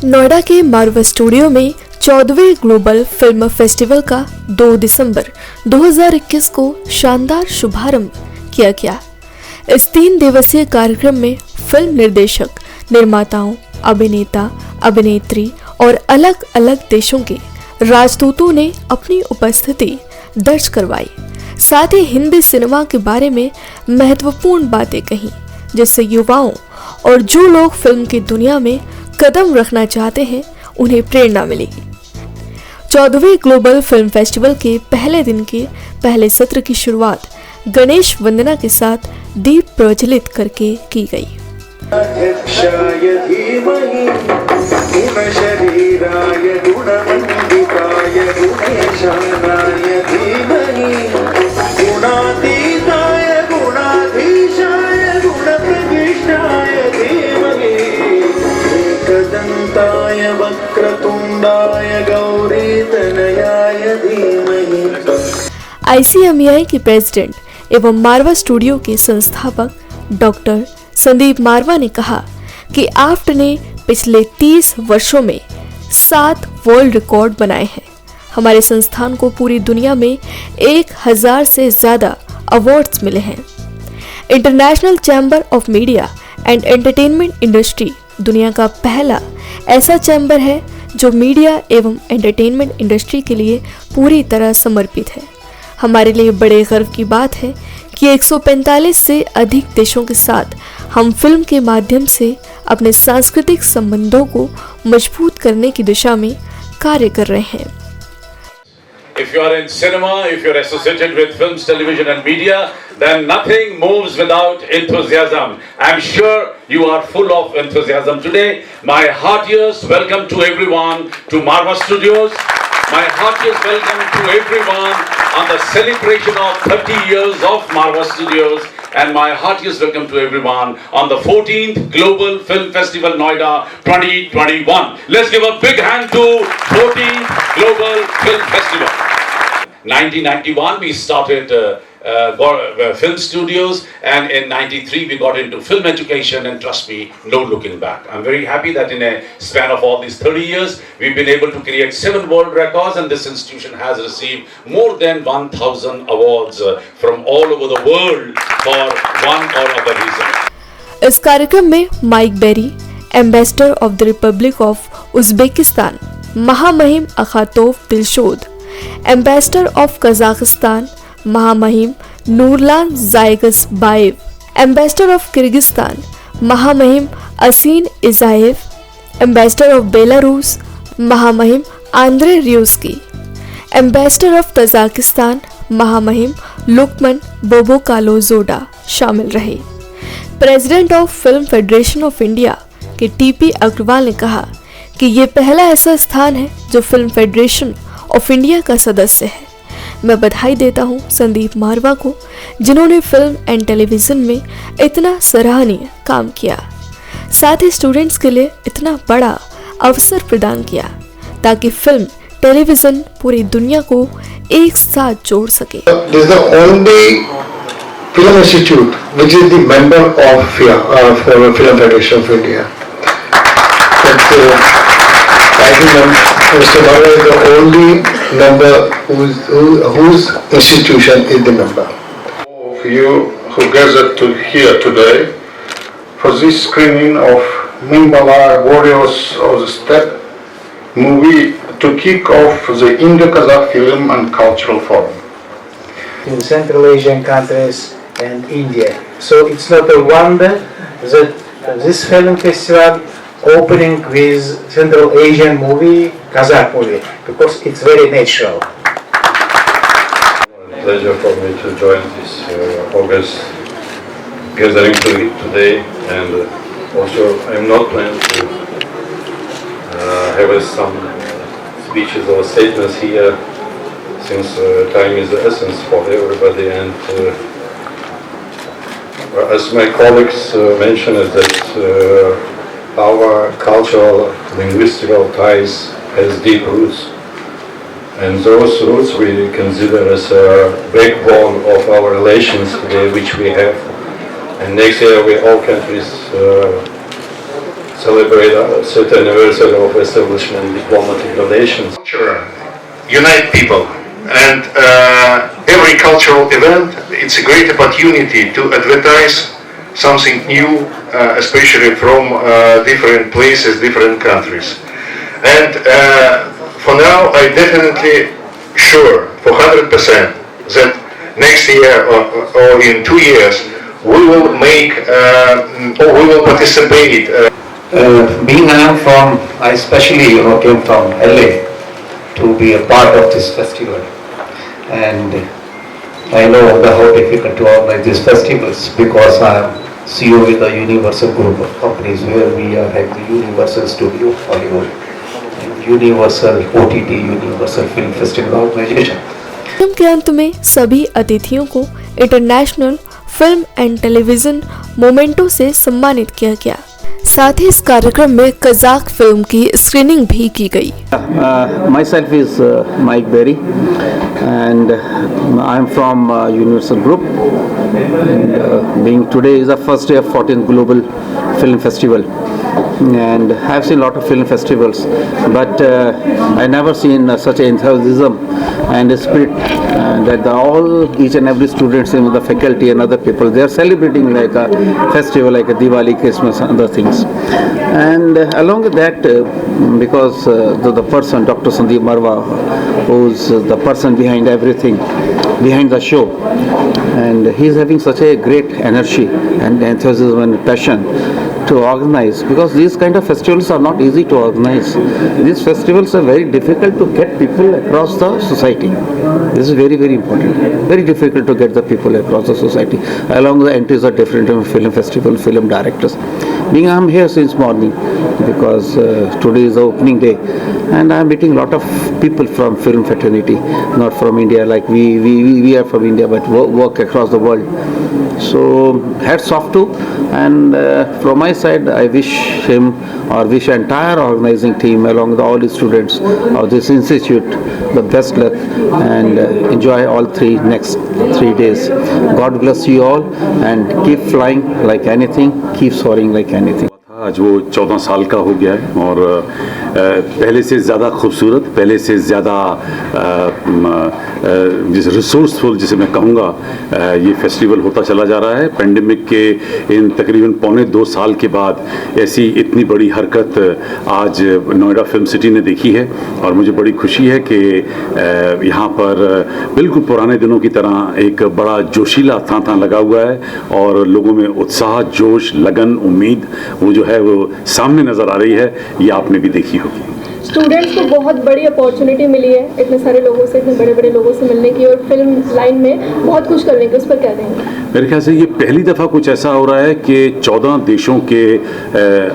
नोएडा के मारवा स्टूडियो में 14वें global film festival का 2 दिसंबर 2021 को शानदार शुभारंभ किया गया। इस 3 दिवसीय कार्यक्रम में फिल्म निर्देशक, निर्माताओं, अभिनेता, अभिनेत्री और अलग अलग देशों के राजदूतों ने अपनी उपस्थिति दर्ज करवाई। साथ ही हिंदी सिनेमा के बारे में महत्वपूर्ण बातें कहीं, जिससे युवाओं और जो लोग फिल्म की दुनिया में कदम रखना चाहते हैं उन्हें प्रेरणा मिलेगी। 14वें ग्लोबल फिल्म फेस्टिवल के पहले दिन के पहले सत्र की शुरुआत गणेश वंदना के साथ दीप प्रज्वलित करके की गई। ICMEI के प्रेसिडेंट एवं मारवा स्टूडियो के संस्थापक डॉक्टर संदीप मारवा ने कहा कि आफ्ट ने पिछले 30 वर्षों में 7 वर्ल्ड रिकॉर्ड बनाए हैं। हमारे संस्थान को पूरी दुनिया में 1000 से ज्यादा अवार्ड्स मिले हैं। International chamber of media and entertainment industry दुनिया का पहला ऐसा चैम्बर है जो मीडिया एवं एंटरटेनमेंट इंडस्ट्री के लिए पूरी तरह समर्पित है। हमारे लिए बड़े गर्व की बात है कि 145 से अधिक देशों के साथ हम फिल्म के माध्यम से अपने सांस्कृतिक संबंधों को मजबूत करने की दिशा में कार्य कर रहे हैं। If you are in cinema, if you are associated with films, television and media, then nothing moves without enthusiasm. I am sure you are full of enthusiasm today. My heartiest welcome to everyone to Marva Studios. My heartiest welcome to everyone on the celebration of 30 years of Marva Studios, and my heartiest welcome to everyone on the 14th Global Film Festival Noida 2021. Let's give a big hand to 14th Global Film Festival. 1991 we started film studios, and in 93 we got into film education, and trust me, no looking back. I'm very happy that in a span of all these 30 years we've been able to create 7 world records, and this institution has received more than 1000 awards from all over the world for one or other reason. इस कार्यक्रम में Mike Berry, ambassador of the republic of Uzbekistan, महामहिम Akhatov Dilshod, ambassador of Kazakhstan महामहिम Nurlan Zhalgasbayev, ambassador of Kyrgyzstan महामहिम Asein Isaev, ambassador of Belarus महामहिम Andrei Rzheussky, ambassador of Tajikistan महामहिम Lukmon Bobokalonzoda शामिल रहे। President of film federation of India के TP Agarwal ने कहा कि ये पहला ऐसा स्थान है जो फिल्म फेडरेशन ऑफ इंडिया का सदस्य है। मैं बधाई देता हूं संदीप मारवा को, जिन्होंने फिल्म एंड टेलीविजन में इतना सराहनीय काम किया, साथ ही स्टूडेंट्स के लिए इतना बड़ा अवसर प्रदान किया ताकि फिल्म टेलीविजन पूरी दुनिया को एक साथ जोड़ सके। This is the only film institute which is the member of for Film Federation of India. I think Mr. Marwa is the only member whose institution is the member. Of you who gathered here today for this screening of Mimbala Warriors of the Steppe movie to kick off the Indo-Kazakh Film and Cultural Forum in Central Asian countries and India. So it's not a wonder that this film festival opening with Central Asian movie, Kazakh movie, because it's very natural. Pleasure for me to join this August gathering today, and also I'm not planning to have some speeches or statements here, since time is the essence for everybody, and as my colleagues mentioned that our cultural, linguistical ties has deep roots, and those roots we consider as a backbone of our relations today, which we have. And next year, all countries celebrate our 30th anniversary of establishment of diplomatic relations. Culture unite people, and every cultural event, it's a great opportunity to advertise something new, especially from different places, different countries. And for now, I definitely sure for 100% that next year or in 2 years we will make or we will participate. Being I especially came from LA to be a part of this festival, and I know how difficult to organize these festivals because I am CEO with a Universal group of companies where we are at the Universal Studio Hollywood, and Universal OTT, Universal Film Festival Organization. कार्यक्रम के अंत में सभी अतिथियों को international film and television memento से सम्मानित किया गया। साथ ही इस कार्यक्रम में कजाक फिल्म की स्क्रीनिंग भी की गई। Myself is Mike Berry, and I am from Universal Group. And, being today is the first day of 14th Global Film Festival, and I have seen a lot of film festivals, but I never seen such enthusiasm and spirit that each and every students, even the faculty and other people, they are celebrating like a festival, like a Diwali, Christmas, and other things. And along with that, because the person, Dr. Sandeep Marwa, who's the person behind everything, behind the show, and he's having such a great energy and enthusiasm and passion to organize, because these kind of festivals are not easy to organize. These festivals are very difficult to get people across the society. This is very, very important. Very difficult to get the people across the society. Along the entries are different in film festival, film directors. Being I'm here since morning because today is the opening day, and I'm meeting a lot of people from film fraternity, not from India, like we are from India, but work across the world. So hats off to, and from my side I wish him or wish entire organizing team along with all the students of this institute the best luck, and enjoy all next 3 days. God bless you all, and keep flying like anything, keep soaring like anything. आज वो 14 साल का हो गया है और पहले से ज़्यादा खूबसूरत, पहले से ज़्यादा जिस रिसोर्सफुल जिसे मैं कहूँगा ये फेस्टिवल होता चला जा रहा है। पेंडेमिक के इन तकरीबन 1.25 साल के बाद ऐसी इतनी बड़ी हरकत आज नोएडा फिल्म सिटी ने देखी है, और मुझे बड़ी खुशी है कि यहाँ पर बिल्कुल पुराने दिनों की तरह एक बड़ा जोशीला तांता लगा हुआ है, और लोगों में उत्साह, जोश, लगन, उम्मीद वो जो है वो सामने नजर आ रही है। ये आपने भी देखी होगी। स्टूडेंट्स को बहुत बड़ी अपॉर्चुनिटी मिली है इतने सारे लोगों से, इतने बड़े बड़े लोगों से मिलने की, और फिल्म लाइन में बहुत कुछ करने की। उस पर क्या कहेंगे? मेरे ख्याल से ये पहली दफ़ा कुछ ऐसा हो रहा है कि 14 देशों के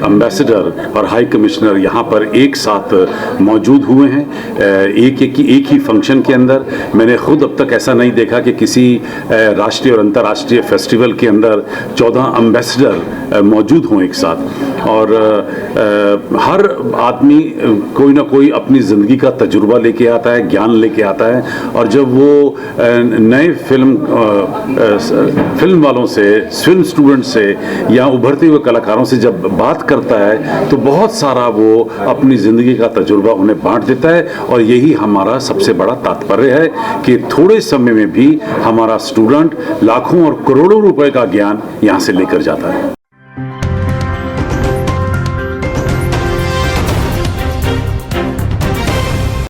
एम्बेसडर और हाई कमिश्नर यहाँ पर एक साथ मौजूद हुए हैं एक ही फंक्शन के अंदर। मैंने खुद अब तक ऐसा नहीं देखा कि किसी राष्ट्रीय और अंतर्राष्ट्रीय फेस्टिवल के अंदर 14 एम्बेसडर मौजूद हों एक साथ, और हर आदमी कोई ना कोई अपनी ज़िंदगी का तजुर्बा लेके आता है, ज्ञान लेके आता है, और जब वो नए फिल्म वालों से, फिल्म स्टूडेंट से या उभरते हुए कलाकारों से जब बात करता है तो बहुत सारा वो अपनी ज़िंदगी का तजुर्बा उन्हें बांट देता है, और यही हमारा सबसे बड़ा तात्पर्य है कि थोड़े समय में भी हमारा स्टूडेंट लाखों और करोड़ों रुपए का ज्ञान यहाँ से लेकर जाता है।